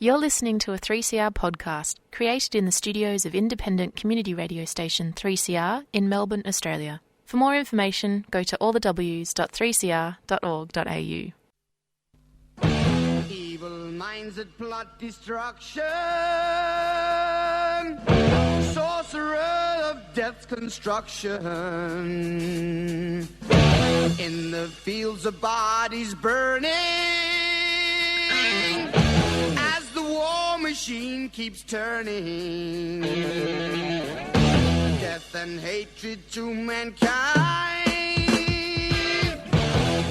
You're listening to a 3CR podcast created in the studios of independent community radio station 3CR in Melbourne, Australia. For more information, go to allthews.3cr.org.au. Evil minds that plot destruction, sorcerer of death's construction, in the fields of bodies burning, as the war machine keeps turning, death and hatred to mankind,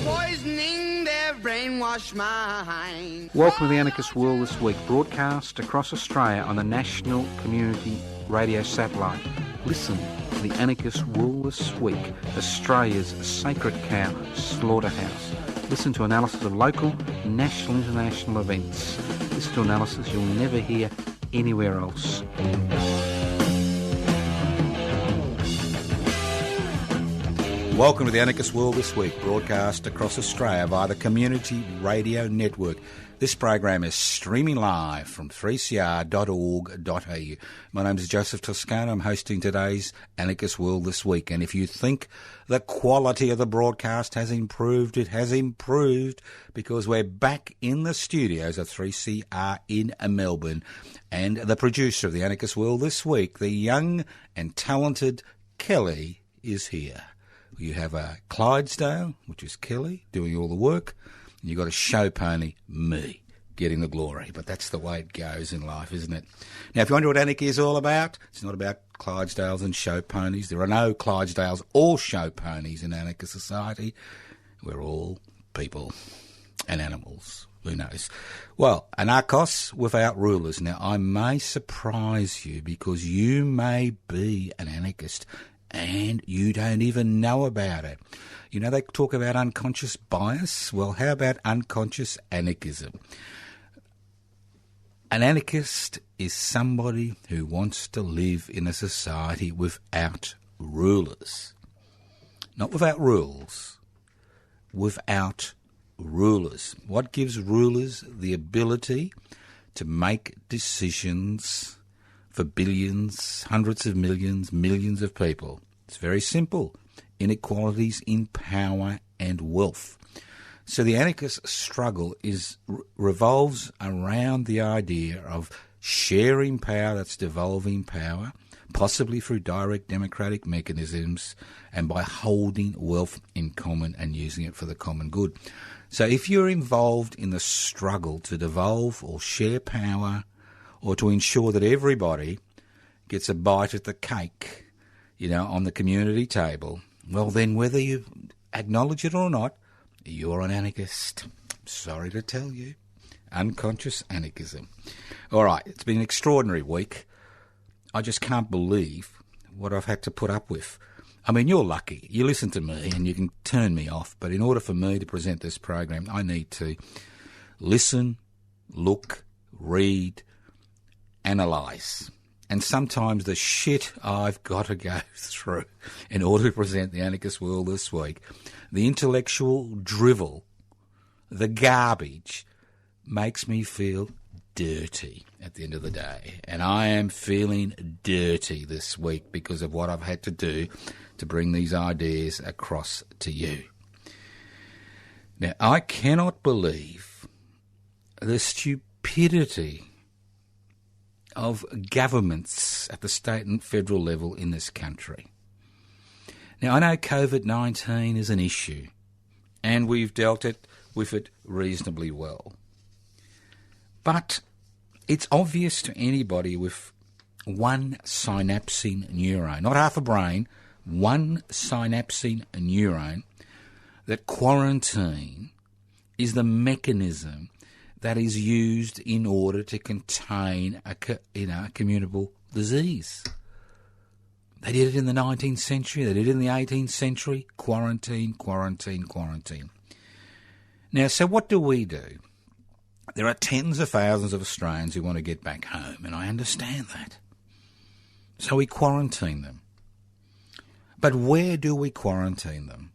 poisoning their brainwashed mind. Welcome to the Anarchist World This Week, broadcast across Australia on the National Community Radio Satellite. Listen to the Anarchist World This Week, Australia's sacred cow slaughterhouse. Listen to analysis of local, national, international events. Listen to analysis you'll never hear anywhere else. Welcome to the Anarchist World This Week, broadcast across Australia via the Community Radio Network. This program is streaming live from 3cr.org.au. My name is Joseph Toscano. I'm hosting today's Anarchist World This Week. And if you think the quality of the broadcast has improved, it has improved because we're back in the studios of 3CR in Melbourne. And the producer of the Anarchist World This Week, the young and talented Kelly, is here. You have a Clydesdale, which is Kelly, doing all the work. And you've got a show pony, me, getting the glory. But that's the way it goes in life, isn't it? Now, if you wonder what anarchy is all about, it's not about Clydesdales and show ponies. There are no Clydesdales or show ponies in anarchist society. We're all people and animals. Who knows? Well, anarchos without rulers. Now, I may surprise you because you may be an anarchist and you don't even know about it. You know, they talk about unconscious bias. Well, how about unconscious anarchism? An anarchist is somebody who wants to live in a society without rulers. Not without rules, without rulers. What gives rulers the ability to make decisions for billions, hundreds of millions, millions of people? It's very simple. Inequalities in power and wealth. So the anarchist struggle revolves around the idea of sharing power, that's devolving power, possibly through direct democratic mechanisms, and by holding wealth in common and using it for the common good. So if you're involved in the struggle to devolve or share power, or to ensure that everybody gets a bite at the cake, you know, on the community table, well then whether you acknowledge it or not, you're an anarchist. Sorry to tell you. Unconscious anarchism. All right, it's been an extraordinary week. I just can't believe what I've had to put up with. I mean, you're lucky. You listen to me and you can turn me off, but in order for me to present this program, I need to listen, look, read, analyse. And sometimes the shit I've got to go through in order to present the Anarchist World This Week, the intellectual drivel, the garbage, makes me feel dirty at the end of the day. And I am feeling dirty this week because of what I've had to do to bring these ideas across to you. Now, I cannot believe the stupidity of governments at the state and federal level in this country. Now, I know COVID-19 is an issue, and we've dealt with it reasonably well. But it's obvious to anybody with one synapsing neuron, not half a brain, one synapsing neuron, that quarantine is the mechanism that is used in order to contain a communicable disease. They did it in the 19th century, they did it in the 18th century, quarantine, quarantine, quarantine. Now, so what do? There are tens of thousands of Australians who want to get back home, and I understand that. So we quarantine them. But where do we quarantine them?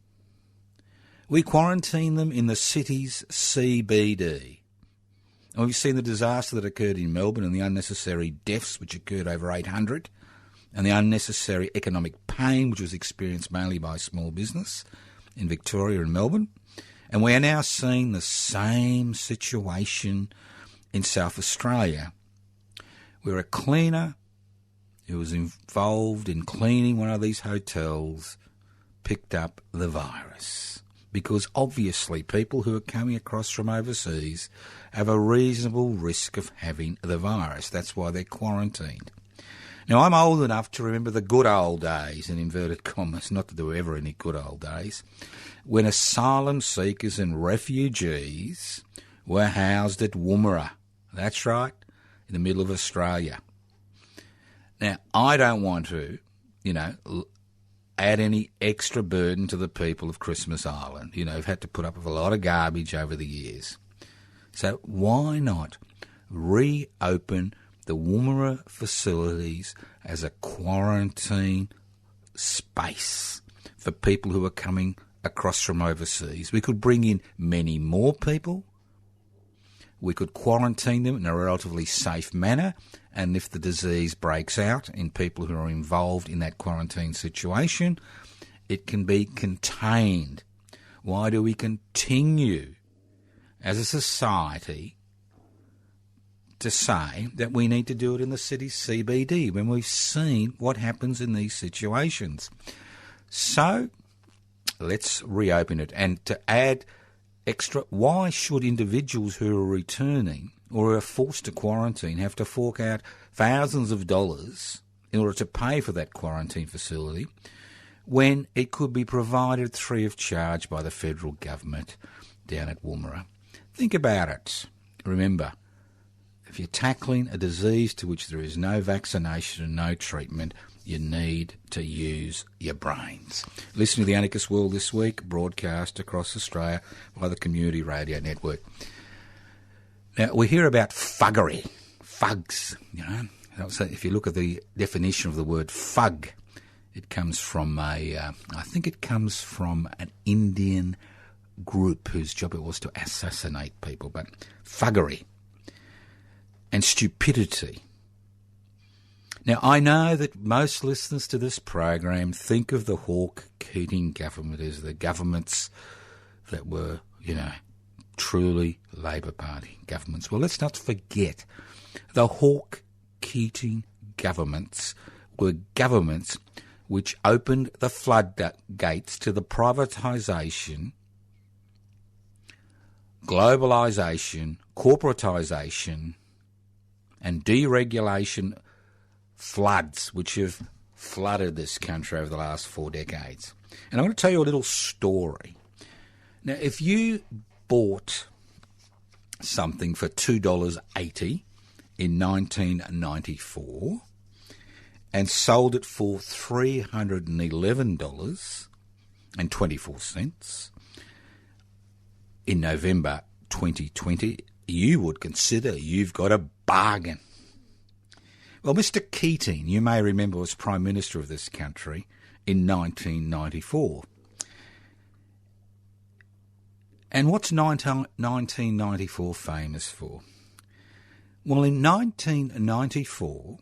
We quarantine them in the city's CBD. And we've seen the disaster that occurred in Melbourne and the unnecessary deaths which occurred, over 800, and the unnecessary economic pain which was experienced mainly by small business in Victoria and Melbourne. And we are now seeing the same situation in South Australia, where a cleaner who was involved in cleaning one of these hotels picked up the virus. Because obviously people who are coming across from overseas have a reasonable risk of having the virus. That's why they're quarantined. Now, I'm old enough to remember the good old days, in inverted commas, not that there were ever any good old days, when asylum seekers and refugees were housed at Woomera. That's right, in the middle of Australia. Now, I don't want to, add any extra burden to the people of Christmas Island. Who've had to put up with a lot of garbage over the years. So why not reopen the Woomera facilities as a quarantine space for people who are coming across from overseas? We could bring in many more people. We could quarantine them in a relatively safe manner, and if the disease breaks out in people who are involved in that quarantine situation, it can be contained. Why do we continue as a society to say that we need to do it in the city's CBD when we've seen what happens in these situations? So let's reopen it. And to add extra, why should individuals who are returning or are forced to quarantine have to fork out thousands of dollars in order to pay for that quarantine facility when it could be provided free of charge by the federal government down at Woomera? Think about it. Remember, if you're tackling a disease to which there is no vaccination and no treatment, you need to use your brains. Listen to The Anarchist World This Week, broadcast across Australia by the Community Radio Network. Now, we hear about fuggery, fugs, So if you look at the definition of the word fug, it comes from I think it comes from an Indian group whose job it was to assassinate people, but fuggery and stupidity. Now, I know that most listeners to this program think of the Hawke-Keating government as the governments that were, truly Labor Party governments. Well, let's not forget the Hawke-Keating governments were governments which opened the floodgates to the privatisation, globalisation, corporatisation and deregulation floods which have flooded this country over the last 4 decades. And I'm going to tell you a little story. Now, if you bought something for $2.80 in 1994 and sold it for $311.24 in November 2020, you would consider you've got a bargain. Well, Mr. Keating, you may remember, was Prime Minister of this country in 1994. And what's 1994 famous for? Well, in 1994,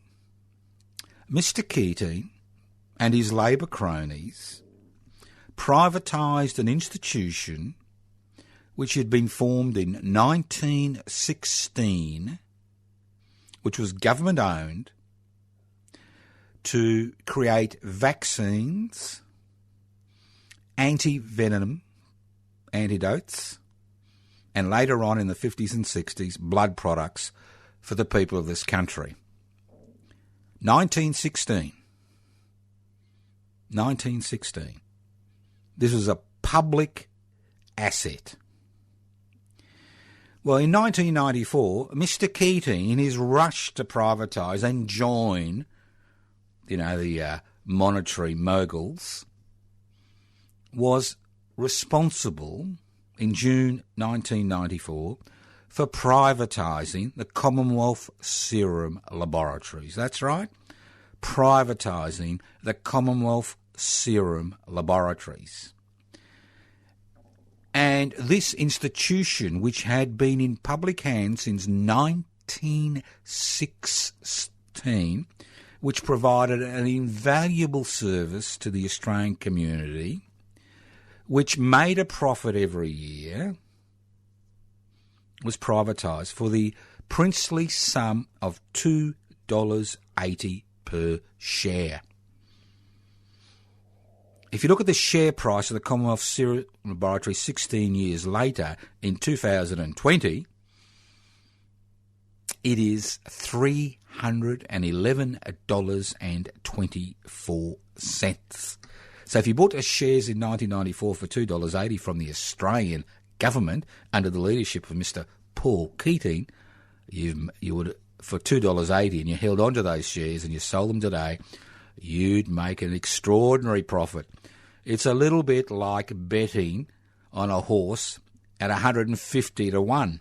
Mr. Keating and his Labor cronies privatised an institution which had been formed in 1916, which was government-owned, to create vaccines, anti-venom antidotes, and later on in the 50s and 60s, blood products for the people of this country. 1916. This was a public asset. Well, in 1994, Mr. Keating, in his rush to privatise and join, the monetary moguls, was responsible in June 1994 for privatising the Commonwealth Serum Laboratories. That's right, privatising the Commonwealth Serum Laboratories. And this institution, which had been in public hands since 1916, which provided an invaluable service to the Australian community, which made a profit every year, was privatised for the princely sum of $2.80 per share. If you look at the share price of the Commonwealth Serum Laboratory 16 years later, in 2020, it is $311.24. So if you bought the shares in 1994 for $2.80 from the Australian government under the leadership of Mr. Paul Keating, you would, for $2.80, and you held on to those shares and you sold them today, you'd make an extraordinary profit. It's a little bit like betting on a horse at 150 to 1.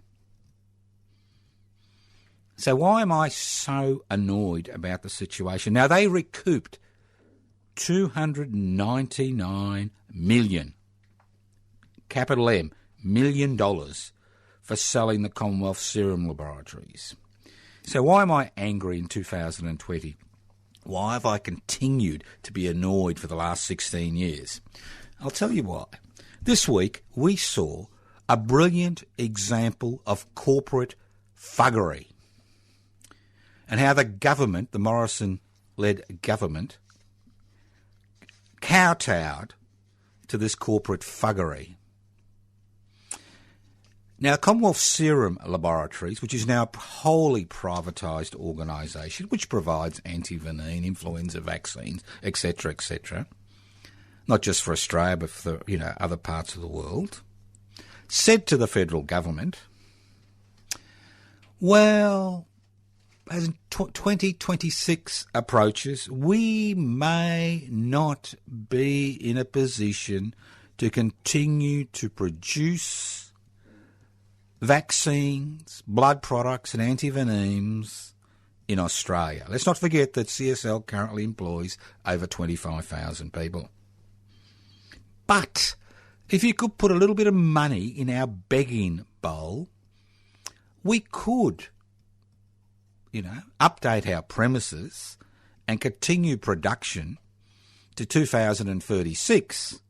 So why am I so annoyed about the situation? Now, they recouped $299 million, capital M, $1 million for selling the Commonwealth Serum Laboratories. So why am I angry in 2020? Why have I continued to be annoyed for the last 16 years? I'll tell you why. This week we saw a brilliant example of corporate thuggery and how the government, the Morrison-led government, kowtowed to this corporate thuggery. Now, Commonwealth Serum Laboratories, which is now a wholly privatised organisation, which provides anti-venin, influenza vaccines, etc., not just for Australia but for other parts of the world, said to the federal government, well, as 2026 approaches, we may not be in a position to continue to produce vaccines, blood products and antivenoms in Australia. Let's not forget that CSL currently employs over 25,000 people. But if you could put a little bit of money in our begging bowl, we could, update our premises and continue production to 2036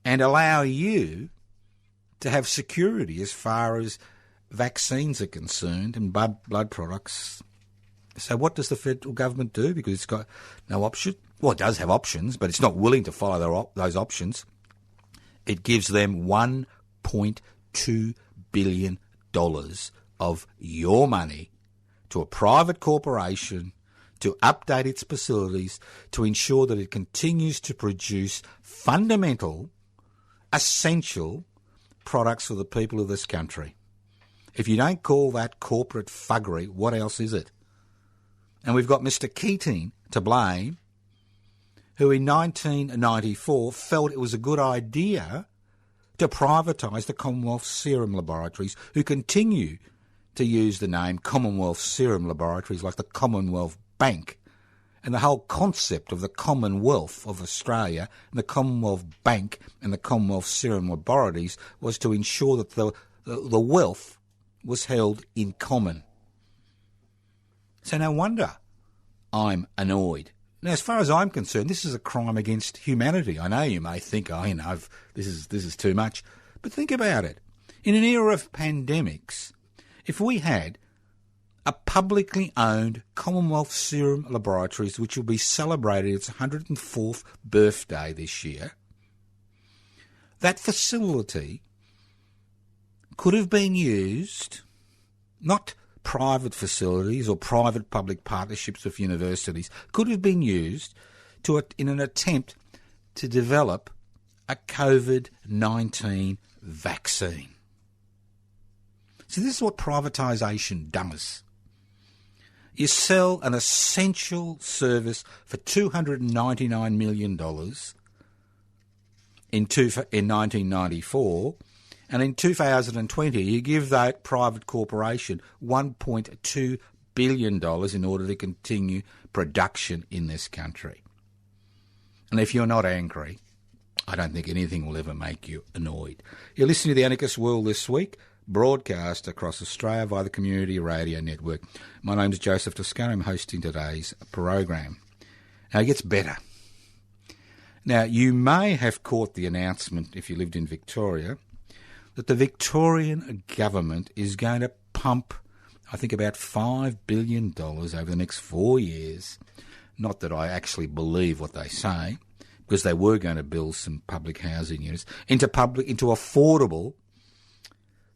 and allow you to have security as far as vaccines are concerned and blood products. So what does the federal government do? Because it's got no option. Well, it does have options, but it's not willing to follow those options. It gives them $1.2 billion of your money to a private corporation to update its facilities to ensure that it continues to produce fundamental, essential products for the people of this country. If you don't call that corporate thuggery, what else is it? And we've got Mr. Keating to blame, who in 1994 felt it was a good idea to privatise the Commonwealth Serum Laboratories, who continue to use the name Commonwealth Serum Laboratories like the Commonwealth Bank. And the whole concept of the Commonwealth of Australia and the Commonwealth Bank and the Commonwealth Serum Laboratories was to ensure that the wealth was held in common. So no wonder I'm annoyed. Now, as far as I'm concerned, this is a crime against humanity. I know you may think, this is too much. But think about it. In an era of pandemics, if we had a publicly owned Commonwealth Serum Laboratories, which will be celebrating its 104th birthday this year, that facility could have been used, not private facilities or private public partnerships with universities, could have been used in an attempt to develop a COVID-19 vaccine. So this is what privatisation does. You sell an essential service for $299 million in 1994, and in 2020 you give that private corporation $1.2 billion in order to continue production in this country. And if you're not angry, I don't think anything will ever make you annoyed. You're listening to The Anarchist World This Week, broadcast across Australia via the Community Radio Network. My name's Joseph Toscano. I'm hosting today's program. Now, it gets better. Now, you may have caught the announcement, if you lived in Victoria, that the Victorian government is going to pump, I think, about $5 billion over the next 4 years. Not that I actually believe what they say, because they were going to build some public housing units into affordable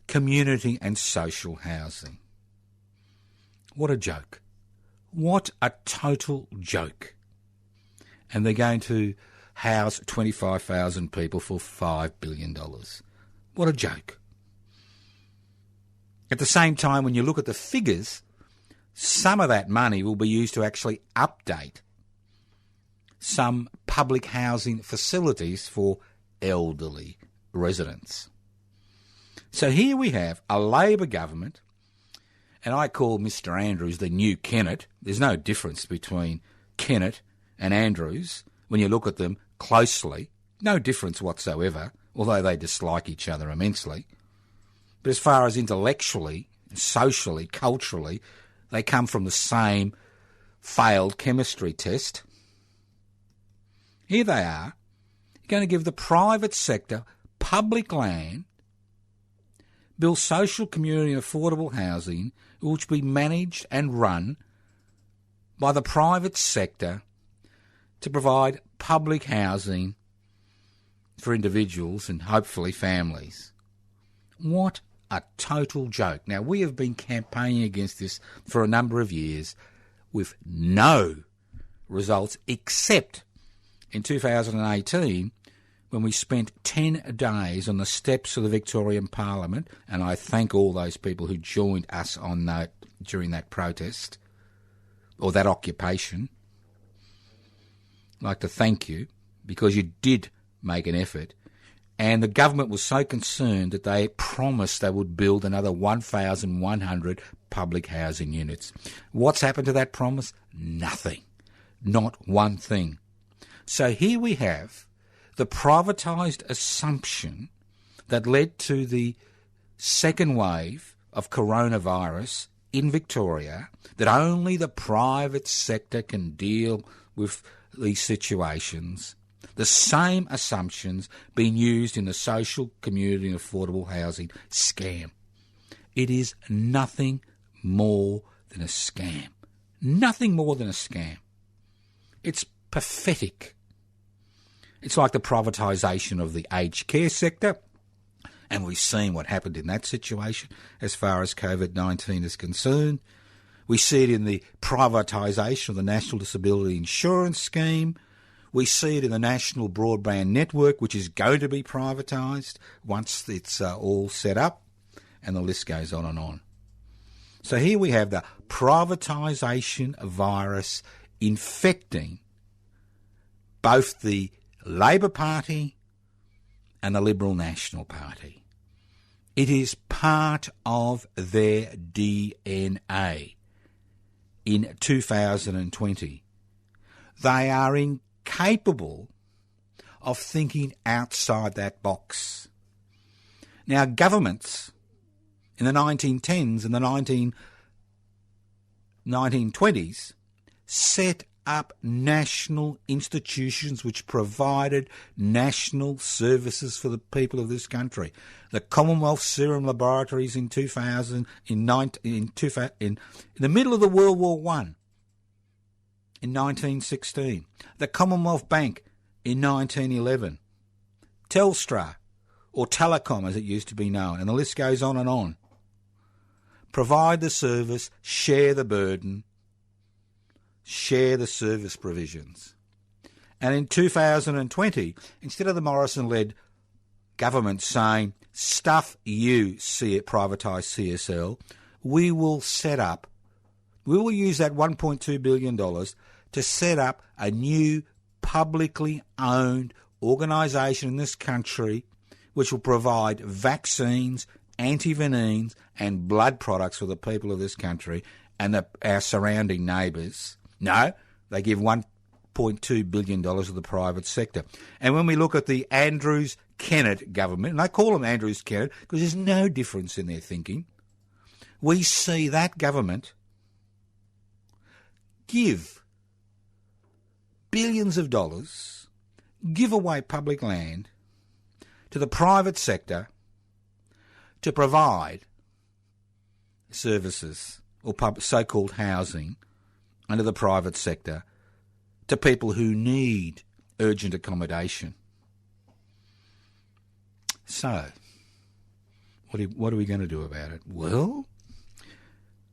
community and social housing. What a joke. What a total joke. And they're going to house 25,000 people for $5 billion. What a joke. At the same time, when you look at the figures, some of that money will be used to actually update some public housing facilities for elderly residents. So here we have a Labor government, and I call Mr Andrews the new Kennett. There's no difference between Kennett and Andrews when you look at them closely. No difference whatsoever, although they dislike each other immensely. But as far as intellectually, socially, culturally, they come from the same failed chemistry test. Here they are, going to give the private sector public land, build social, community and affordable housing, which will be managed and run by the private sector to provide public housing for individuals and hopefully families. What a total joke. Now, we have been campaigning against this for a number of years with no results, except in 2018 when we spent 10 days on the steps of the Victorian Parliament, and I thank all those people who joined us on that during that protest, or that occupation. I'd like to thank you, because you did make an effort, and the government was so concerned that they promised they would build another 1,100 public housing units. What's happened to that promise? Nothing. Not one thing. So here we have the privatised assumption that led to the second wave of coronavirus in Victoria, that only the private sector can deal with these situations. The same assumptions being used in the social, community and affordable housing scam. It is nothing more than a scam. Nothing more than a scam. It's pathetic. It's like the privatisation of the aged care sector, and we've seen what happened in that situation as far as COVID-19 is concerned. We see it in the privatisation of the National Disability Insurance Scheme. We see it in the National Broadband Network, which is going to be privatised once it's all set up, and the list goes on and on. So here we have the privatisation virus infecting both the Labor Party and the Liberal National Party. It is part of their DNA in 2020. They are incapable of thinking outside that box. Now, governments in the 1910s and the 1920s set up national institutions which provided national services for the people of this country. The Commonwealth Serum Laboratories in 2000, in the middle of the World War I, in 1916. The Commonwealth Bank in 1911. Telstra, or Telecom as it used to be known, and the list goes on and on. Provide the service, share the burden, share the service provisions. And in 2020, instead of the Morrison-led government saying, stuff you, privatise CSL, we will use that $1.2 billion to set up a new publicly owned organisation in this country which will provide vaccines, antivenines and blood products for the people of this country and our surrounding neighbours. No, they give $1.2 $8.2 billion of the private sector. And when we look at the Andrews-Kennett government, and I call them Andrews-Kennett because there's no difference in their thinking, we see that government give billions of dollars, give away public land to the private sector to provide services or so-called housing under the private sector to people who need urgent accommodation. So, what are we going to do about it? Well,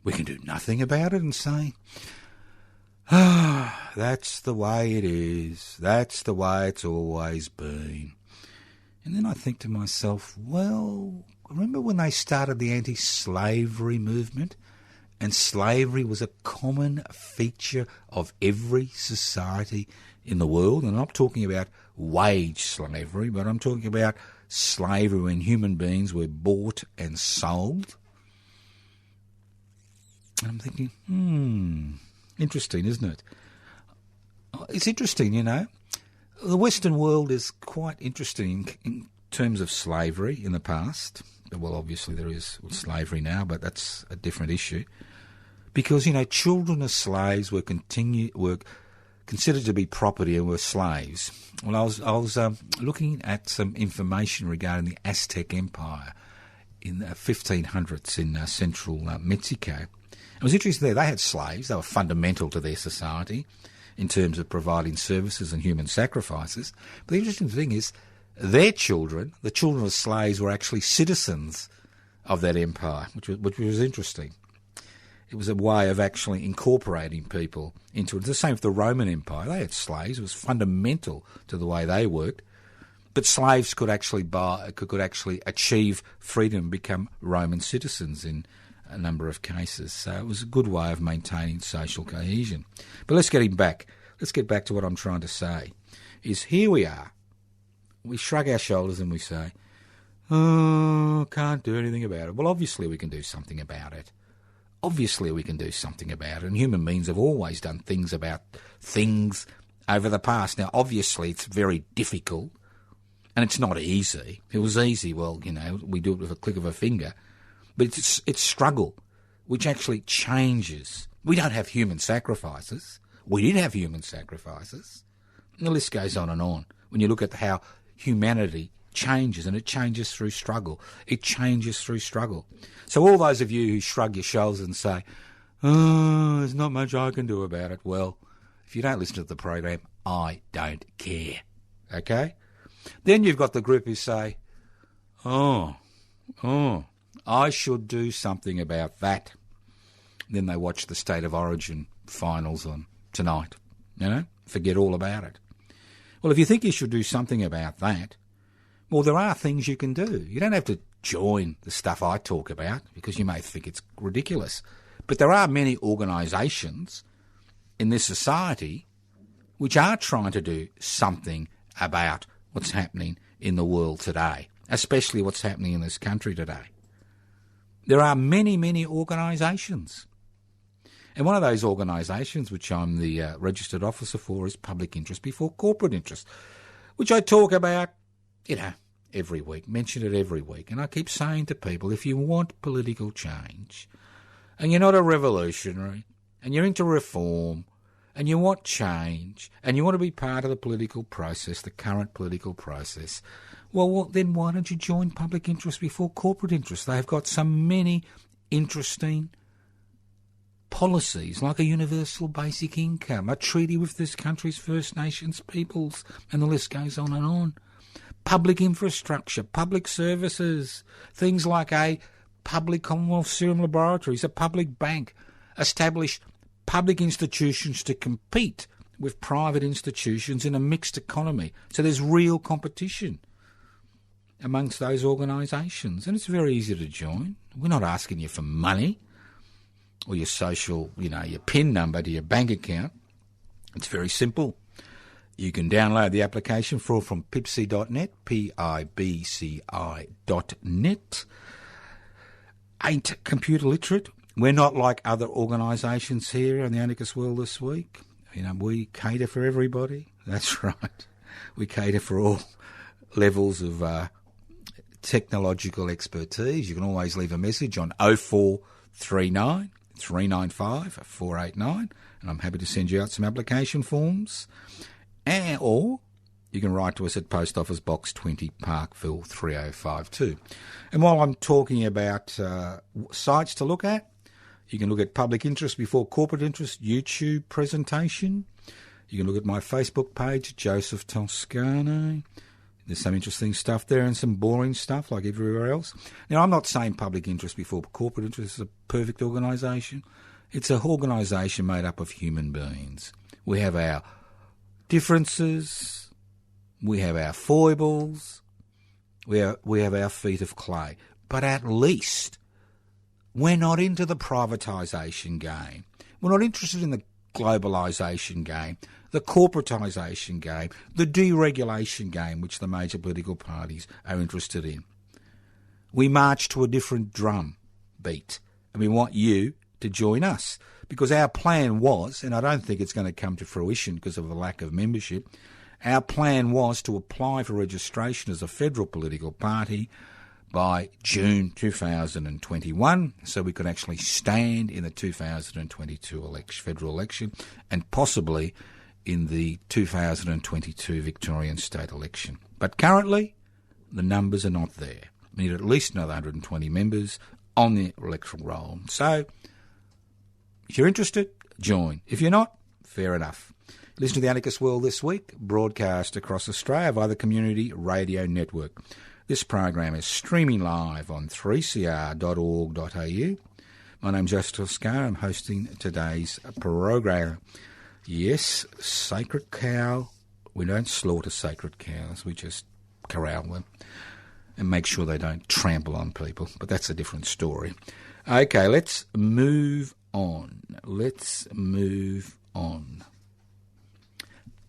we can do nothing about it and say, that's the way it is. That's the way it's always been. And then I think to myself, well, remember when they started the anti-slavery movement? And slavery was a common feature of every society in the world. And I'm not talking about wage slavery, but I'm talking about slavery when human beings were bought and sold. And I'm thinking, interesting, isn't it? It's interesting, you know. The Western world is quite interesting in terms of slavery in the past. Well, obviously there is slavery now, but that's a different issue. Because, you know, children of slaves were considered to be property and were slaves. Well, I was looking at some information regarding the Aztec Empire in the 1500s in central Mexico. It was interesting there. They had slaves. They were fundamental to their society in terms of providing services and human sacrifices. But the interesting thing is their children, the children of slaves, were actually citizens of that empire, which was interesting. It was a way of actually incorporating people into it. The same with the Roman Empire. They had slaves. It was fundamental to the way they worked. But slaves could actually achieve freedom and become Roman citizens in a number of cases. So it was a good way of maintaining social cohesion. But let's get back to what I'm trying to say. Is here we are. We shrug our shoulders and we say, oh, can't do anything about it. Well, obviously we can do something about it. Obviously we can do something about it. And human beings have always done things about things over the past. Now, obviously it's very difficult and it's not easy. If it was easy, well, you know, we do it with a click of a finger. But it's struggle, which actually changes. We don't have human sacrifices. We did have human sacrifices. And the list goes on and on. When you look at how humanity changes, and it changes through struggle. It changes through struggle. So all those of you who shrug your shoulders and say, oh, there's not much I can do about it. Well, if you don't listen to the program, I don't care. Okay? Then you've got the group who say, oh, I should do something about that. Then they watch the State of Origin finals on tonight. You know, forget all about it. Well, if you think you should do something about that, well, there are things you can do. You don't have to join the stuff I talk about because you may think it's ridiculous. But there are many organisations in this society which are trying to do something about what's happening in the world today, especially what's happening in this country today. There are many, many organisations. And one of those organisations, which I'm the registered officer for, is Public Interest Before Corporate Interest, which I talk about, you know, every week, mention it every week. And I keep saying to people, if you want political change, and you're not a revolutionary, and you're into reform, and you want change, and you want to be part of the political process, the current political process, well, then why don't you join Public Interest Before Corporate Interest? They've got so many interesting policies, like a universal basic income, a treaty with this country's First Nations peoples, and the list goes on and on. Public infrastructure, public services, things like a public Commonwealth Serum Laboratories, a public bank, establish public institutions to compete with private institutions in a mixed economy. So there's real competition amongst those organisations. And it's very easy to join. We're not asking you for money or your social, you know, your PIN number to your bank account. It's very simple. You can download the application from pibci.net, pibci.net. Ain't computer literate. We're not like other organisations here in the Anarchist World this week We cater for everybody. That's right. We cater for all levels of technological expertise. You can always leave a message on 0439 395 489, and I'm happy to send you out some application forms. Or you can write to us at Post Office Box 20, Parkville 3052. And while I'm talking about sites to look at, you can look at public interest before corporate interest, YouTube presentation. You can look at my Facebook page, Joseph Toscano. There's some interesting stuff there and some boring stuff like everywhere else. Now, I'm not saying public interest before corporate interest is a perfect organisation. It's an organisation made up of human beings. We have our differences, we have our foibles, we have our feet of clay. But at least we're not into the privatisation game. We're not interested in the globalisation game, the corporatisation game, the deregulation game, which the major political parties are interested in. We march to a different drum beat, and we want you to join us, because our plan was, and I don't think it's going to come to fruition because of the lack of membership, our plan was to apply for registration as a federal political party by June 2021, so we could actually stand in the 2022 federal election and possibly in the 2022 Victorian state election. But currently, the numbers are not there. We need at least another 120 members on the electoral roll. So, if you're interested, join. If you're not, fair enough. Listen to The Anarchist World This Week, broadcast across Australia via the Community Radio Network. This program is streaming live on 3cr.org.au. My name's Joseph Toscano. I'm hosting today's program. Yes, sacred cow. We don't slaughter sacred cows. We just corral them and make sure they don't trample on people. But that's a different story. Okay, let's move on.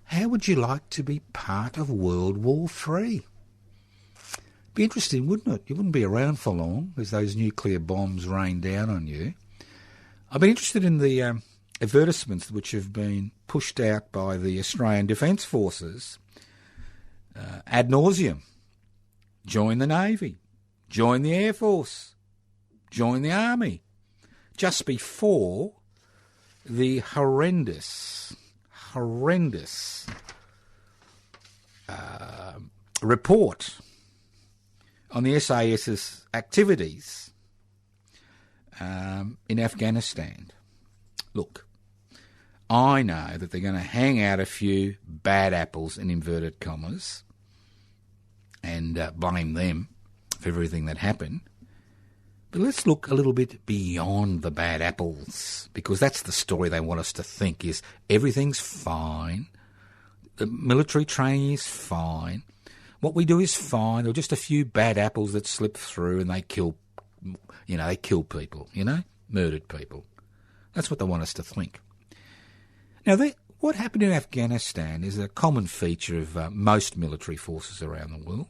How would you like to be part of World War III? Be interesting, wouldn't it? You wouldn't be around for long as those nuclear bombs rain down on you. I've been interested in the advertisements which have been pushed out by the Australian Defence Forces ad nauseum. Join the Navy, join the Air Force, join the Army. Just before the horrendous report on the S.A.S's activities in Afghanistan. Look, I know that they're going to hang out a few bad apples in inverted commas and blame them for everything that happened. But let's look a little bit beyond the bad apples, because that's the story they want us to think is everything's fine, the military training is fine, what we do is fine. There are just a few bad apples that slip through and they kill people, murdered people. That's what they want us to think. Now, what happened in Afghanistan is a common feature of most military forces around the world.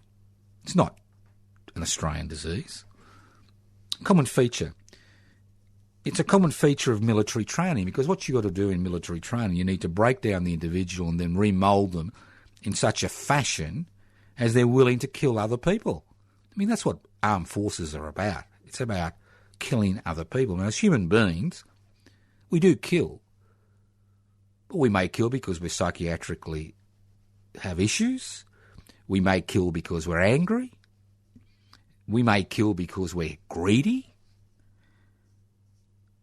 It's not an Australian disease. Common feature. It's a common feature of military training, because what you've got to do in military training, you need to break down the individual and then remould them in such a fashion as they're willing to kill other people. I mean, that's what armed forces are about. It's about killing other people. Now, as human beings, we do kill. But we may kill because we psychiatrically have issues. We may kill because we're angry. We may kill because we're greedy.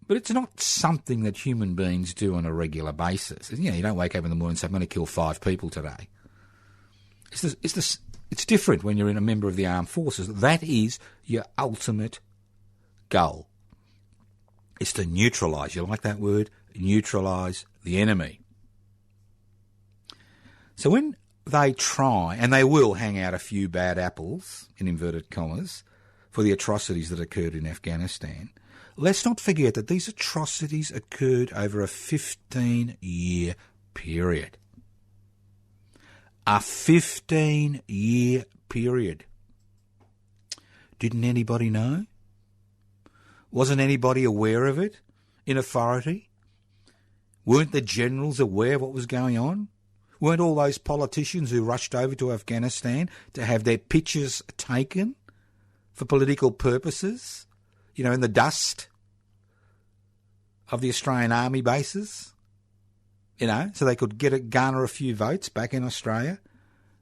But it's not something that human beings do on a regular basis. You don't wake up in the morning and say, I'm going to kill 5 people today. It's different when you're a member of the armed forces. That is your ultimate goal. It's to neutralise, you like that word? Neutralise the enemy. So when they try, and they will hang out a few bad apples, in inverted commas, for the atrocities that occurred in Afghanistan, let's not forget that these atrocities occurred over a 15-year period. A 15-year period. Didn't anybody know? Wasn't anybody aware of it in authority? Weren't the generals aware of what was going on? Weren't all those politicians who rushed over to Afghanistan to have their pictures taken for political purposes, in the dust of the Australian Army bases, so they could garner a few votes back in Australia?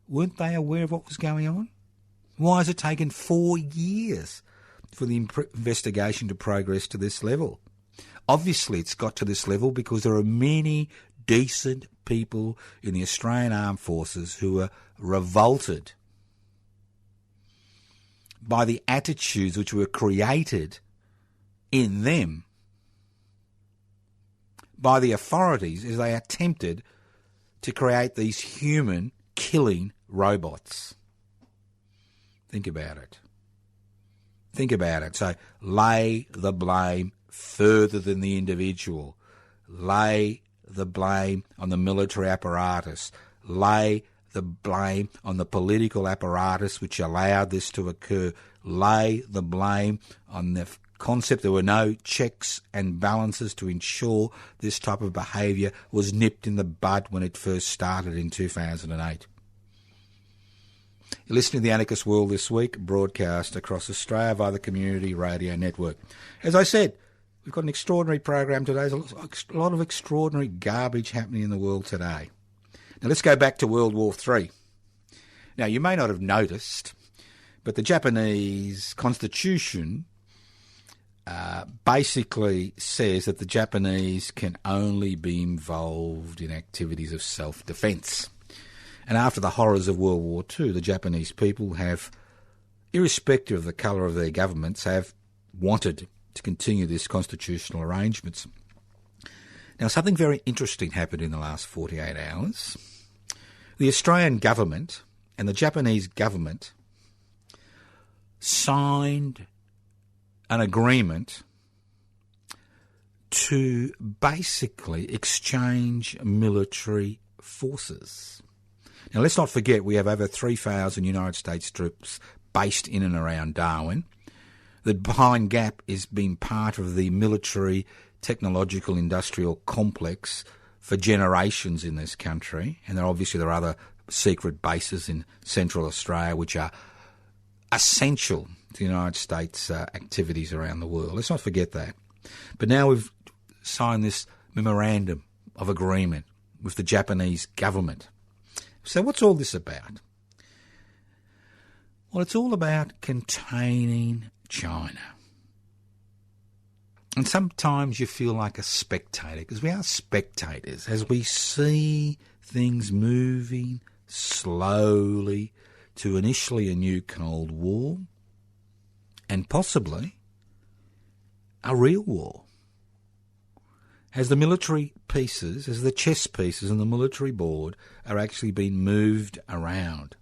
Weren't they aware of what was going on? Why has it taken 4 years for the investigation to progress to this level? Obviously, it's got to this level because there are many decent people in the Australian Armed Forces who are revolted by the attitudes which were created in them by the authorities as they attempted to create these human-killing robots. Think about it. Think about it. So lay the blame further than the individual. Lay the blame on the military apparatus. Lay the blame on the political apparatus which allowed this to occur. Lay the blame on the concept there were no checks and balances to ensure this type of behaviour was nipped in the bud when it first started in 2008. You're listening to The Anarchist World This Week, broadcast across Australia via the Community Radio Network. As I said, we've got an extraordinary program today. There's a lot of extraordinary garbage happening in the world today. Now let's go back to World War III. Now you may not have noticed, but the Japanese constitution basically says that the Japanese can only be involved in activities of self-defence. And after the horrors of World War II, the Japanese people have, irrespective of the colour of their governments, have wanted to continue this constitutional arrangements. Now, something very interesting happened in the last 48 hours. The Australian government and the Japanese government signed an agreement to basically exchange military forces. Now, let's not forget we have over 3,000 United States troops based in and around Darwin. The Pine Gap has been part of the military technological industrial complex for generations in this country, and there are other secret bases in Central Australia which are essential to the United States activities around the world. Let's not forget that. But now we've signed this memorandum of agreement with the Japanese government. So what's all this about? Well, it's all about containing China. And sometimes you feel like a spectator, because we are spectators as we see things moving slowly to initially a new Cold War and possibly a real war. As the military pieces, as the chess pieces on the military board are actually being moved around,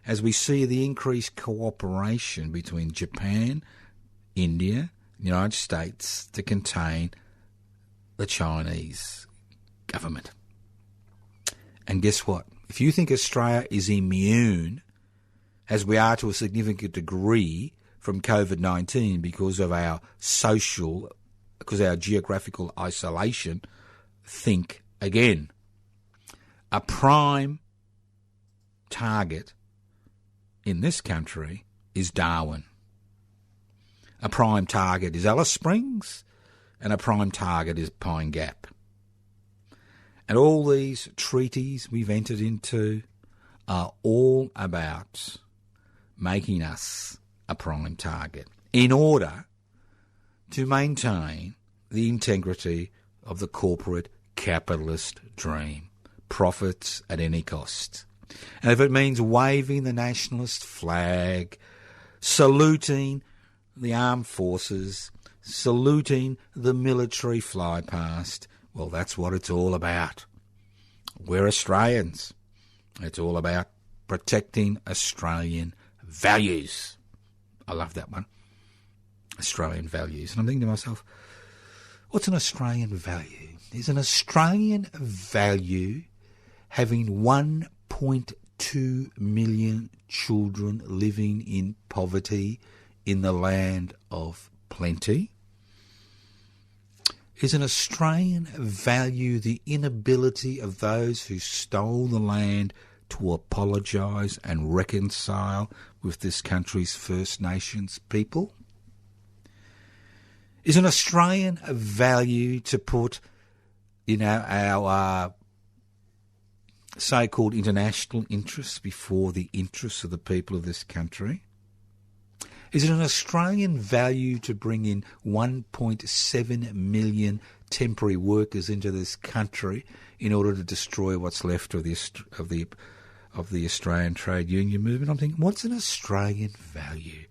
as we see the increased cooperation between Japan, India, the United States to contain the Chinese government. And guess what? If you think Australia is immune, as we are to a significant degree, from COVID-19 because of our geographical isolation, think again. A prime target in this country is Darwin. A prime target is Alice Springs, and a prime target is Pine Gap. And all these treaties we've entered into are all about making us a prime target in order to maintain the integrity of the corporate capitalist dream. Profits at any cost. And if it means waving the nationalist flag, saluting the armed forces, saluting the military fly past, well, that's what it's all about. We're Australians. It's all about protecting Australian values. I love that one. Australian values. And I'm thinking to myself, what's an Australian value? Is an Australian value having 1.2 million children living in poverty in the land of plenty? Is an Australian value the inability of those who stole the land to apologise and reconcile with this country's First Nations people? Is an Australian value to put, our so-called international interests before the interests of the people of this country? Is it an Australian value to bring in 1.7 million temporary workers into this country in order to destroy what's left of the Australian trade union movement? I'm thinking, what's an Australian value?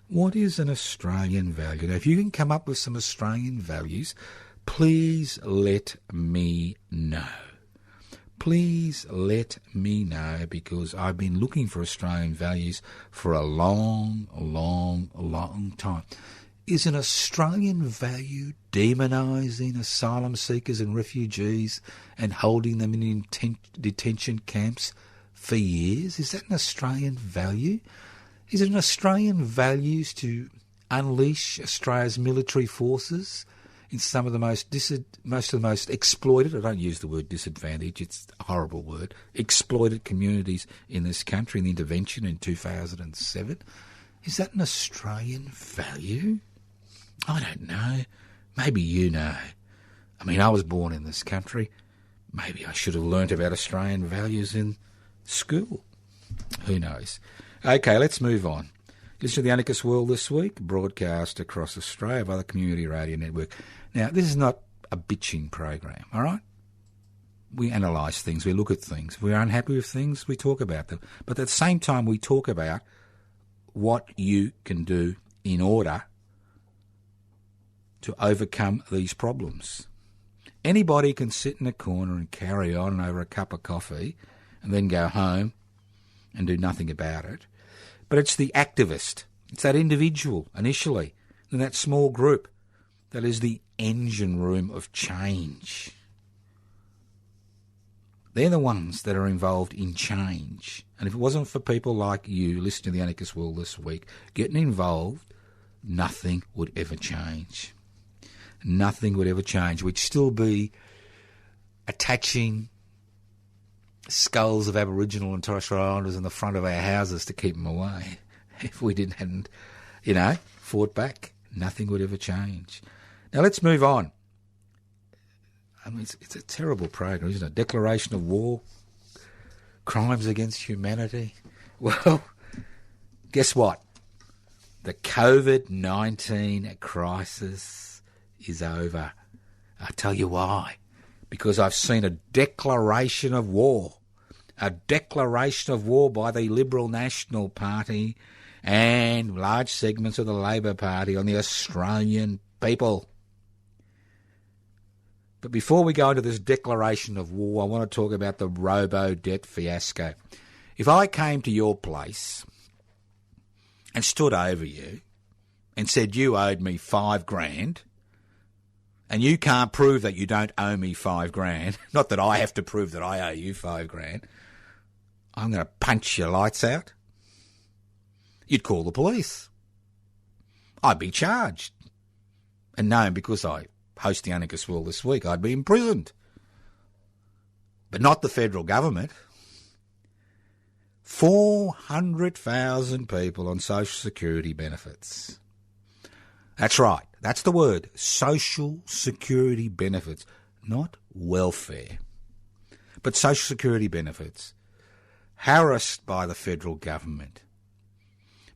What is an Australian value? Now, if you can come up with some Australian values, please let me know. Please let me know, because I've been looking for Australian values for a long, long, long time. Is an Australian value demonising asylum seekers and refugees and holding them in detention camps for years? Is that an Australian value? Is it an Australian value to unleash Australia's military forces in some of the most exploited, I don't use the word disadvantaged, it's a horrible word, exploited communities in this country in the intervention in 2007? Is that an Australian value? I don't know. Maybe you know. I mean, I was born in this country. Maybe I should have learnt about Australian values in school. Who knows? Okay, let's move on. Listen to the Anarchist World This Week, broadcast across Australia by the Community Radio Network. Now, this is not a bitching program, all right? We analyse things, we look at things. If we're unhappy with things, we talk about them. But at the same time, we talk about what you can do in order to overcome these problems. Anybody can sit in a corner and carry on over a cup of coffee and then go home and do nothing about it. But it's the activist, it's that individual initially, and that small group that is the engine room of change. They're the ones that are involved in change. And if it wasn't for people like you listening to the Anarchist World This Week, getting involved, nothing would ever change. Nothing would ever change. We'd still be attaching skulls of Aboriginal and Torres Strait Islanders in the front of our houses to keep them away. If we hadn't, fought back, nothing would ever change. Now let's move on. I mean, it's a terrible program, isn't it? Declaration of war, crimes against humanity. Well, guess what? The COVID-19 crisis is over. I'll tell you why. Because I've seen a declaration of war. A declaration of war by the Liberal National Party and large segments of the Labor Party on the Australian people. But before we go into this declaration of war, I want to talk about the robo-debt fiasco. If I came to your place and stood over you and said you owed me $5,000 and you can't prove that you don't owe me $5,000, not that I have to prove that I owe you $5,000, I'm going to punch your lights out. You'd call the police. I'd be charged. And no, because I host the Anarchist World This Week, I'd be imprisoned. But not the federal government. 400,000 people on social security benefits. That's right. That's the word. Social security benefits. Not welfare. But social security benefits. Harassed by the federal government.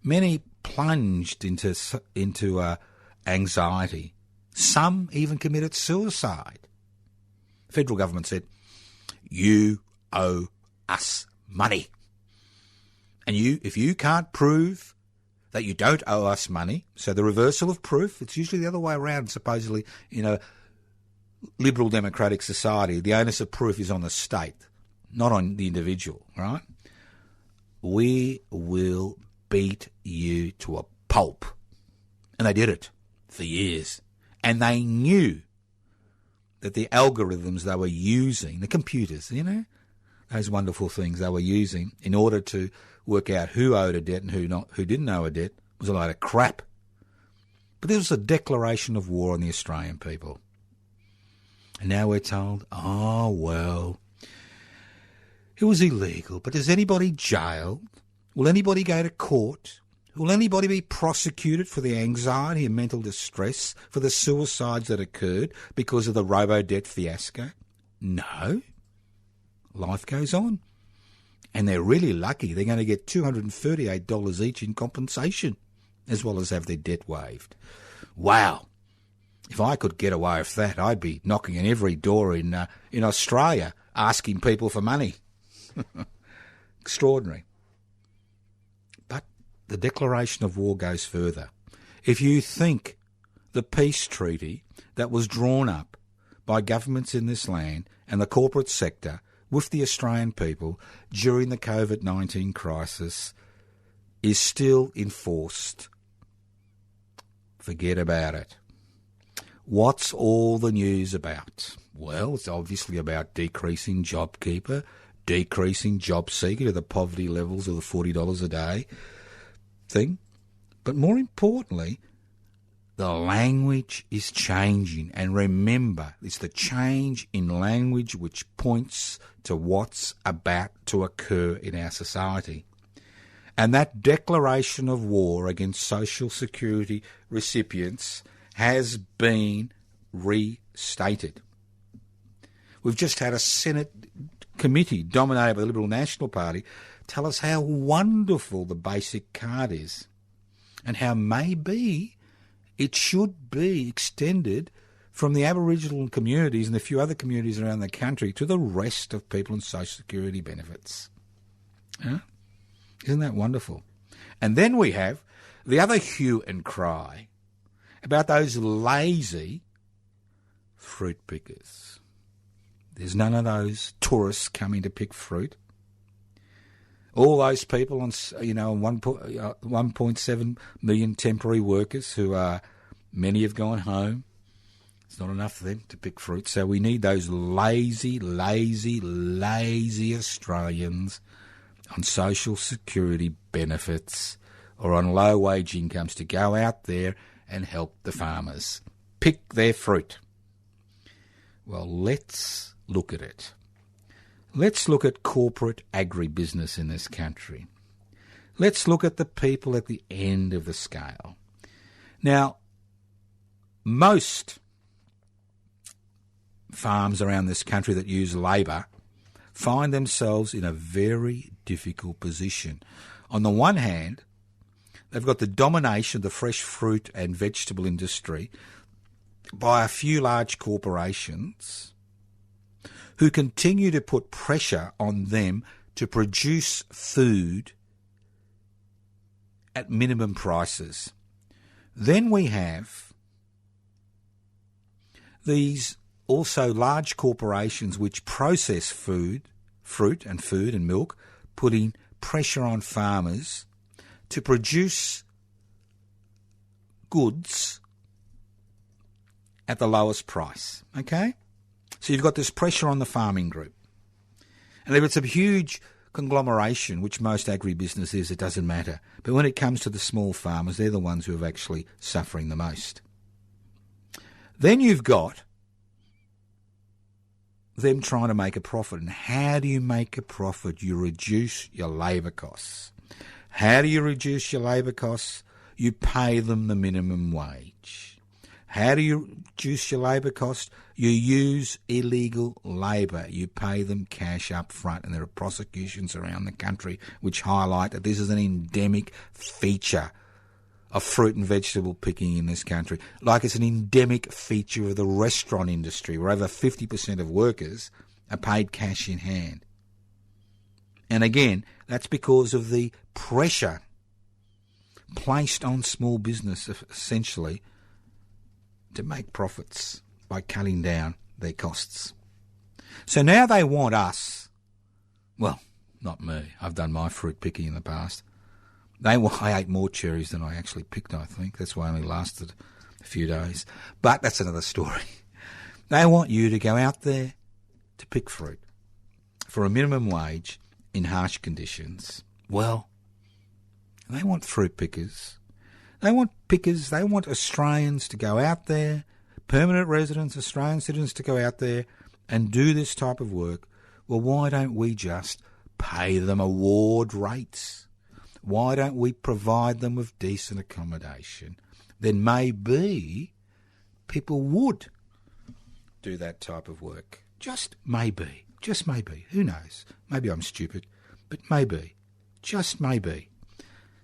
Many plunged into anxiety. Some even committed suicide. The federal government said, you owe us money. And if you can't prove that you don't owe us money, so the reversal of proof, it's usually the other way around, supposedly, in a liberal democratic society, the onus of proof is on the state, not on the individual, right? We will beat you to a pulp. And they did it for years. And they knew that the algorithms they were using, the computers, those wonderful things they were using in order to work out who owed a debt and who didn't owe a debt was a load of crap. But this was a declaration of war on the Australian people. And now we're told, oh, well, it was illegal, but is anybody jailed? Will anybody go to court? Will anybody be prosecuted for the anxiety and mental distress, for the suicides that occurred because of the robo-debt fiasco? No. Life goes on. And they're really lucky. They're going to get $238 each in compensation, as well as have their debt waived. Wow. If I could get away with that, I'd be knocking on every door in Australia, asking people for money. Extraordinary. But the declaration of war goes further. If you think the peace treaty that was drawn up by governments in this land and the corporate sector with the Australian people during the COVID-19 crisis is still enforced, forget about it. What's all the news about? Well, it's obviously about decreasing JobKeeper, decreasing JobSeeker to the poverty levels of the $40 a day thing. But more importantly, the language is changing. And remember, it's the change in language which points to what's about to occur in our society. And that declaration of war against Social Security recipients has been restated. We've just had a Senate committee dominated by the Liberal National Party tell us how wonderful the basic card is and how maybe it should be extended from the Aboriginal communities and a few other communities around the country to the rest of people on Social Security benefits. Huh? Isn't that wonderful? And then we have the other hue and cry about those lazy fruit pickers. There's none of those tourists coming to pick fruit. All those people on 1.7 million temporary workers who are, many have gone home. It's not enough for them to pick fruit. So we need those lazy Australians on Social Security benefits or on low wage incomes to go out there and help the farmers pick their fruit. Well, let's look at it. Let's look at corporate agribusiness in this country. Let's look at the people at the end of the scale. Now, most farms around this country that use labour find themselves in a very difficult position. On the one hand, they've got the domination of the fresh fruit and vegetable industry by a few large corporations who continue to put pressure on them to produce food at minimum prices. Then we have these also large corporations which process fruit and milk, putting pressure on farmers to produce goods at the lowest price, okay? So you've got this pressure on the farming group. And if it's a huge conglomeration, which most agribusiness is, it doesn't matter. But when it comes to the small farmers, they're the ones who are actually suffering the most. Then you've got them trying to make a profit. And how do you make a profit? You reduce your labour costs. How do you reduce your labour costs? You pay them the minimum wage. How do you reduce your labour costs? You use illegal labour. You pay them cash up front. And there are prosecutions around the country which highlight that this is an endemic feature of fruit and vegetable picking in this country. Like it's an endemic feature of the restaurant industry where over 50% of workers are paid cash in hand. And again, that's because of the pressure placed on small business, essentially, to make profits by cutting down their costs. So now they want us, well, not me, I've done my fruit picking in the past. I ate more cherries than I actually picked, I think. That's why I only lasted a few days. But that's another story. They want you to go out there to pick fruit for a minimum wage in harsh conditions. Well, they want fruit pickers. They want pickers. They want Australians to go out there, permanent residents, Australian citizens, to go out there and do this type of work, well, why don't we just pay them award rates? Why don't we provide them with decent accommodation? Then maybe people would do that type of work. Just maybe. Just maybe. Who knows? Maybe I'm stupid, but maybe. Just maybe.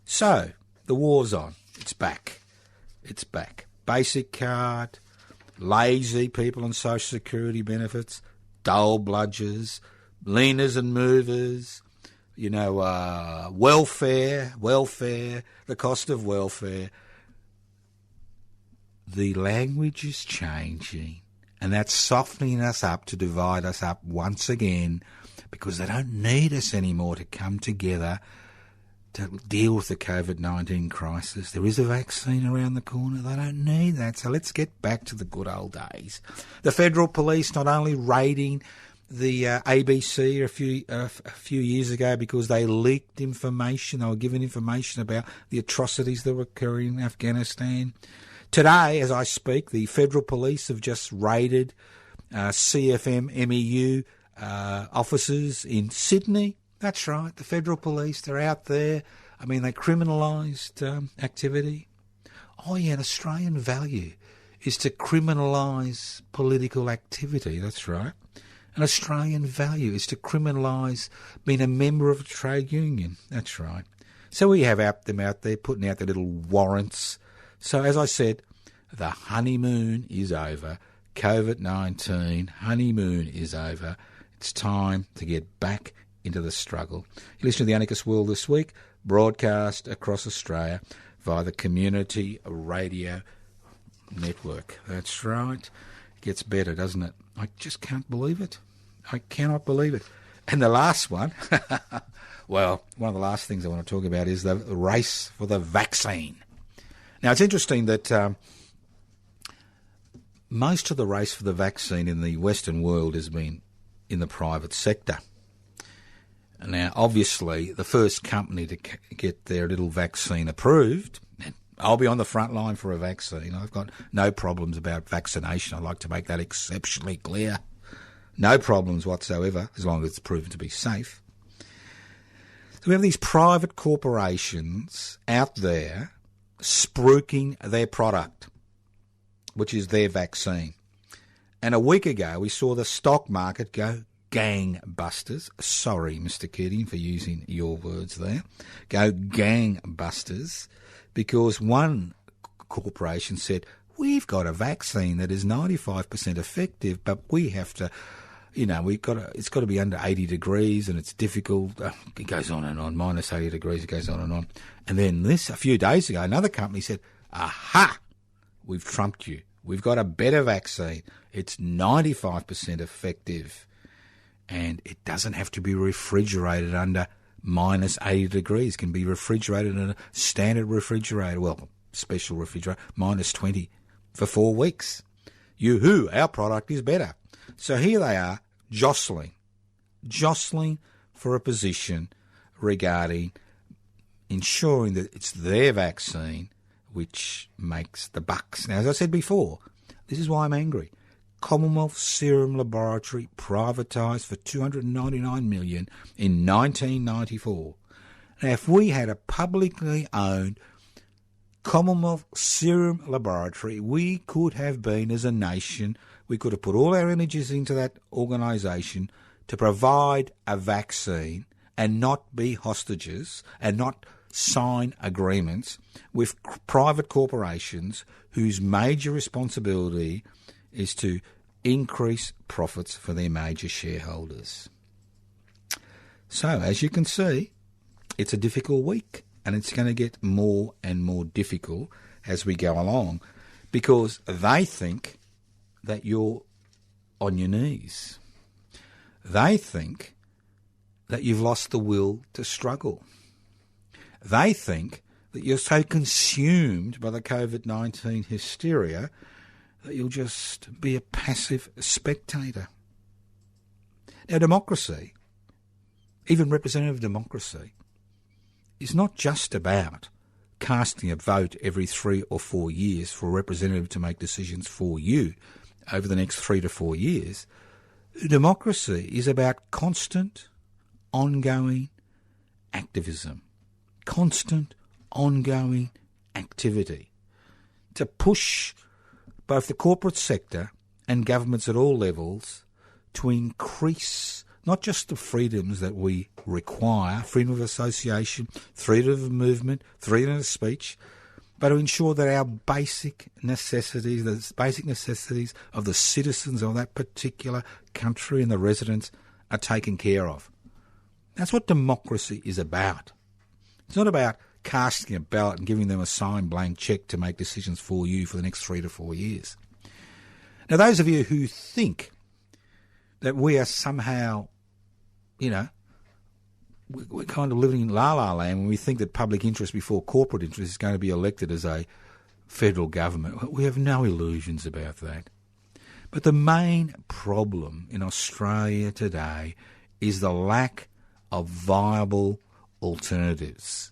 So, the war's on. It's back. It's back. Basic card, lazy people on social security benefits, dull bludgers, leaners and movers, welfare, the cost of welfare. The language is changing, and that's softening us up to divide us up once again, because they don't need us anymore to come together to deal with the COVID-19 crisis. There is a vaccine around the corner. They don't need that. So let's get back to the good old days. The Federal Police not only raiding the ABC a few years ago because they leaked information. They were given information about the atrocities that were occurring in Afghanistan. Today, as I speak, the Federal Police have just raided CFM MEU offices in Sydney. That's right, the Federal Police, they're out there. I mean, they criminalised activity. Oh yeah, an Australian value is to criminalise political activity, that's right. An Australian value is to criminalise being a member of a trade union, that's right. So we have them out there putting out their little warrants. So as I said, the honeymoon is over. COVID-19 honeymoon is over. It's time to get back into the struggle. You listen to The Anarchist World This Week, broadcast across Australia via the Community Radio Network. That's right. It gets better, doesn't it? I just can't believe it. I cannot believe it. And the last one, well, one of the last things I want to talk about is the race for the vaccine. Now, it's interesting that most of the race for the vaccine in the Western world has been in the private sector. Now, obviously, the first company to get their little vaccine approved, and I'll be on the front line for a vaccine. I've got no problems about vaccination. I'd like to make that exceptionally clear. No problems whatsoever, as long as it's proven to be safe. So we have these private corporations out there spruiking their product, which is their vaccine. And a week ago, we saw the stock market go gangbusters. Sorry, Mr. Keating, for using your words there. Go gangbusters, because one corporation said, we've got a vaccine that is 95% effective, but we have to, it's got to be under 80 degrees and it's difficult. It goes on and on, minus 80 degrees, it goes on and on. And then a few days ago, another company said, aha, we've trumped you. We've got a better vaccine. It's 95% effective. And it doesn't have to be refrigerated under minus 80 degrees. It can be refrigerated in a standard refrigerator, well, special refrigerator, minus 20 for 4 weeks. Yoo-hoo, our product is better. So here they are, jostling for a position regarding ensuring that it's their vaccine which makes the bucks. Now, as I said before, this is why I'm angry. Commonwealth Serum Laboratory privatised for $299 million in 1994. Now, if we had a publicly owned Commonwealth Serum Laboratory, we could have been, as a nation, we could have put all our energies into that organisation to provide a vaccine and not be hostages and not sign agreements with private corporations whose major responsibility is to increase profits for their major shareholders. So, as you can see, it's a difficult week, and it's going to get more and more difficult as we go along, because they think that you're on your knees. They think that you've lost the will to struggle. They think that you're so consumed by the COVID-19 hysteria that you'll just be a passive spectator. Now, democracy, even representative democracy, is not just about casting a vote every 3 or 4 years for a representative to make decisions for you over the next 3 to 4 years. Democracy is about constant, ongoing activism, constant, ongoing activity to push both the corporate sector and governments at all levels to increase not just the freedoms that we require, freedom of association, freedom of movement, freedom of speech, but to ensure that our basic necessities, the basic necessities of the citizens of that particular country and the residents are taken care of. That's what democracy is about. It's not about casting a ballot and giving them a signed blank cheque to make decisions for you for the next 3 to 4 years. Now, those of you who think that we are somehow, we're kind of living in la-la land when we think that public interest before corporate interest is going to be elected as a federal government. We have no illusions about that. But the main problem in Australia today is the lack of viable alternatives.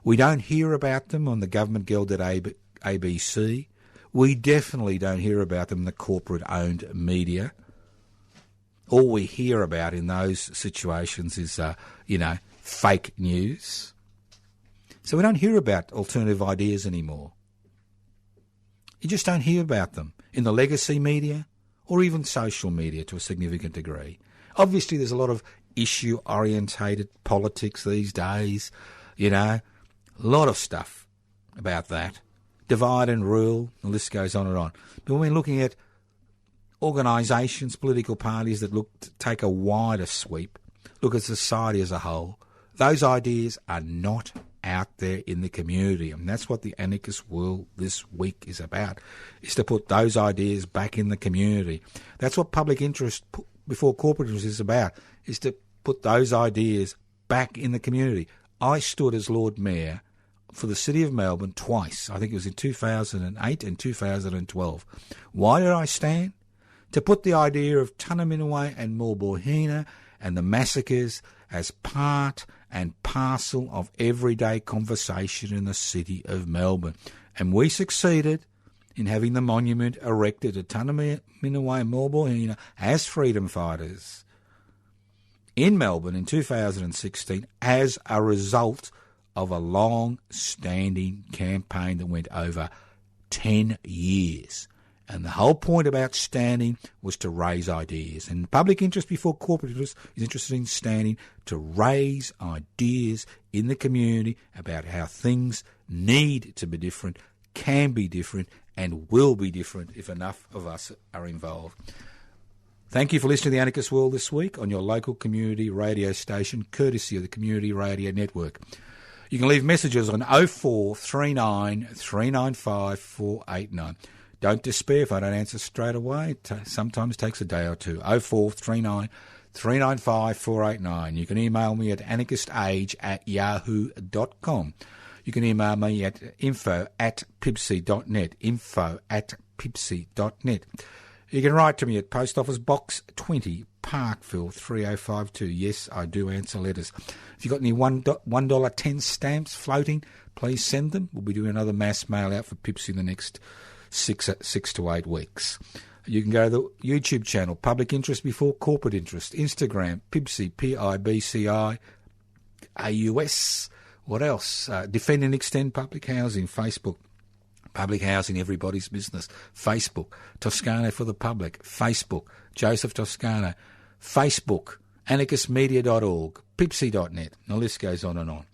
We don't hear about them on the government-gelded ABC. We definitely don't hear about them in the corporate-owned media. All we hear about in those situations is, fake news. So we don't hear about alternative ideas anymore. You just don't hear about them in the legacy media or even social media to a significant degree. Obviously, there's a lot of issue-orientated politics these days, a lot of stuff about that. Divide and rule, the list goes on and on. But when we're looking at organisations, political parties that take a wider sweep, look at society as a whole, those ideas are not out there in the community. And that's what the Anarchist World this week is about, is to put those ideas back in the community. That's what public interest before corporate interest is about, is to put those ideas back in the community. I stood as Lord Mayor for the City of Melbourne twice. I think it was in 2008 and 2012. Why did I stand? To put the idea of Tunnerminnerwait and Mulbohina and the massacres as part and parcel of everyday conversation in the City of Melbourne. And we succeeded in having the monument erected to Tunnerminnerwait and Mulbohina as freedom fighters in Melbourne in 2016 as a result of a long-standing campaign that went over 10 years. And the whole point about standing was to raise ideas. And public interest before corporate interest is interested in standing to raise ideas in the community about how things need to be different, can be different, and will be different if enough of us are involved. Thank you for listening to The Anarchist World this week on your local community radio station, courtesy of the Community Radio Network. You can leave messages on 0439 395 489. Don't despair if I don't answer straight away. It sometimes takes a day or two. 0439 395 489. You can email me at anarchistage@yahoo.com. You can email me at info@pipsy.net, info@pipsy.net. You can write to me at Post Office Box 20, Parkville 3052. Yes, I do answer letters. If you've got any $1.10 stamps floating, please send them. We'll be doing another mass mail out for Pipsy in the next 6 to 8 weeks. You can go to the YouTube channel, Public Interest Before Corporate Interest, Instagram, Pibci, Pibci, AUS. What else? Defend and Extend Public Housing, Facebook. Public Housing, Everybody's Business, Facebook. Toscano for the Public, Facebook. Joseph Toscano, Facebook. Anarchistmedia.org, Pipsy.net. The list goes on and on.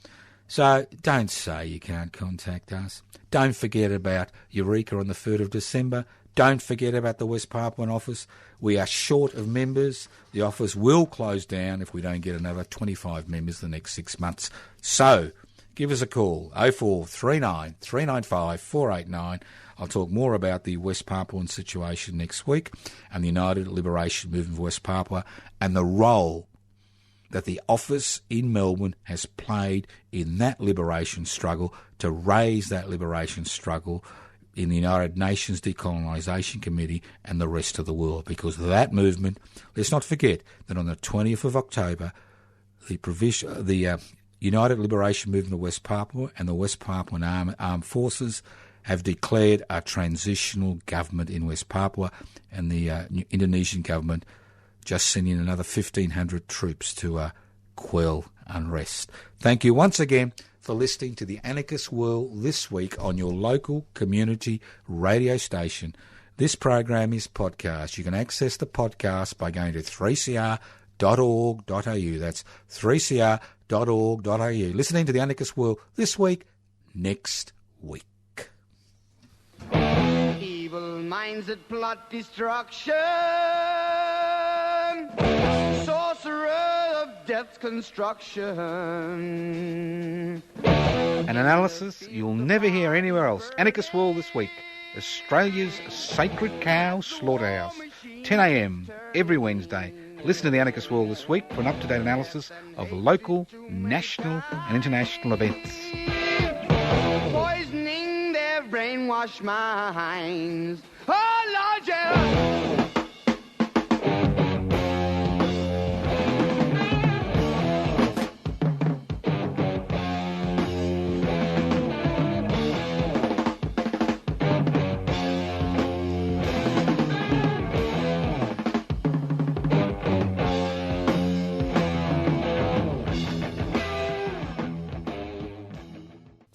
So don't say you can't contact us. Don't forget about Eureka on the 3rd of December. Don't forget about the West Papuan office. We are short of members. The office will close down if we don't get another 25 members the next 6 months. So give us a call, 0439 395 489. I'll talk more about the West Papuan situation next week and the United Liberation Movement of West Papua and the role that the office in Melbourne has played in that liberation struggle to raise that liberation struggle in the United Nations Decolonisation Committee and the rest of the world. Because that movement, let's not forget that on the 20th of October, the United Liberation Movement of West Papua and the West Papuan Armed Forces have declared a transitional government in West Papua, and the Indonesian government just sent in another 1,500 troops to quell unrest. Thank you once again for listening to the Anarchist World this week on your local community radio station. This program is podcast. You can access the podcast by going to 3cr.org.au. That's 3cr.org.au. Listening to the Anarchist World this week, next week. Evil minds that plot destruction, sorcerer of death's construction. An analysis you'll never hear anywhere else. Anarchist World this week. Australia's sacred cow slaughterhouse. 10 a.m. every Wednesday. Listen to the Anarchist World this week for an up-to-date analysis of local, national and international events. Poisoning their brainwashed minds. Oh, Lord, yeah.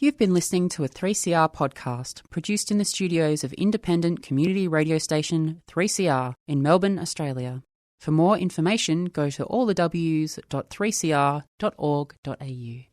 You've been listening to a 3CR podcast produced in the studios of independent community radio station 3CR in Melbourne, Australia. For more information, go to allthews.3cr.org.au.